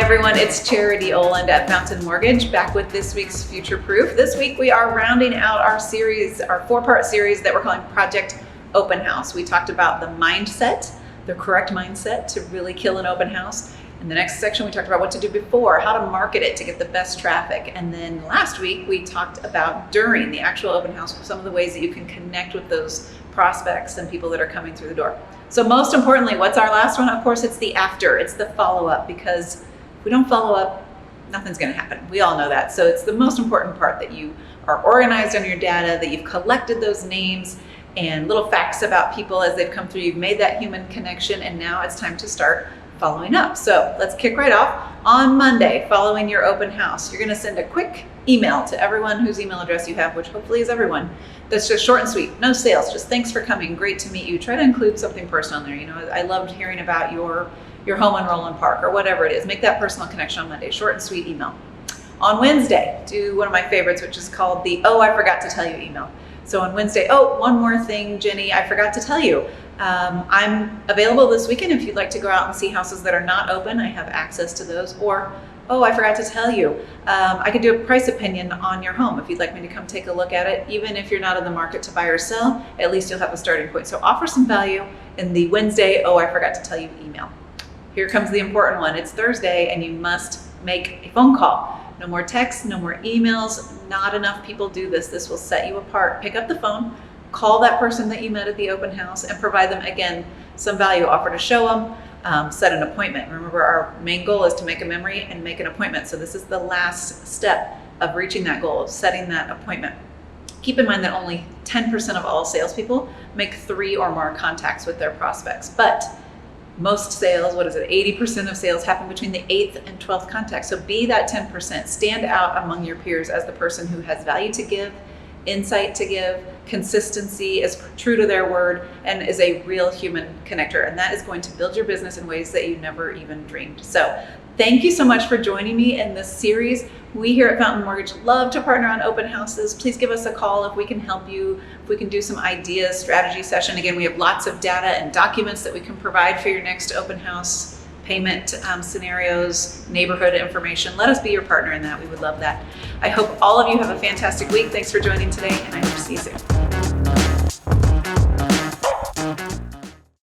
everyone, it's Charity Oland at Fountain Mortgage, back with this week's Future Proof. This week we are rounding out our series, our 4-part series that we're calling Project Open House. We talked about the mindset, the correct mindset to really kill an open house. In the next section we talked about what to do before, how to market it to get the best traffic. And then last week we talked about during the actual open house, some of the ways that you can connect with those prospects and people that are coming through the door. So most importantly, what's our last one? Of course, it's the after, it's the follow-up, because if we don't follow up, nothing's gonna happen. We all know that. So it's the most important part, that you are organized on your data, that you've collected those names and little facts about people as they've come through. You've made that human connection, and now it's time to start following up. So let's kick right off. On Monday, following your open house, you're gonna send a quick email to everyone whose email address you have, which hopefully is everyone. That's just short and sweet, no sales, just thanks for coming, great to meet you. Try to include something personal in there. You know, I loved hearing about your home in Roland Park or whatever it is. Make that personal connection on Monday, short and sweet email. On Wednesday, do one of my favorites, which is called the "Oh, I forgot to tell you" email. So on Wednesday, oh, one more thing, Jenny, I forgot to tell you. I'm available this weekend if you'd like to go out and see houses that are not open. I have access to those. Or, oh, I forgot to tell you, I could do a price opinion on your home if you'd like me to come take a look at it. Even if you're not in the market to buy or sell, at least you'll have a starting point. So offer some value in the Wednesday, oh, I forgot to tell you email. Here comes the important one. It's Thursday and you must make a phone call. No more texts, no more emails. Not enough people do this. This will set you apart. Pick up the phone, call that person that you met at the open house, and provide them, again, some value. Offer to show them, set an appointment. Remember, our main goal is to make a memory and make an appointment. So this is the last step of reaching that goal, of setting that appointment. Keep in mind that only 10% of all salespeople make 3 or more contacts with their prospects. But most sales, 80% of sales happen between the 8th and 12th contact. So be that 10%. Stand out among your peers as the person who has value to give, insight to give, consistency, is true to their word, and is a real human connector. And that is going to build your business in ways that you never even dreamed. So thank you so much for joining me in this series. We here at Fountain Mortgage love to partner on open houses. Please give us a call if we can help you, if we can do some ideas, strategy session. Again, we have lots of data and documents that we can provide for your next open house, payment scenarios, neighborhood information. Let us be your partner in that. We would love that. I hope all of you have a fantastic week. Thanks for joining today, and I hope to see you soon.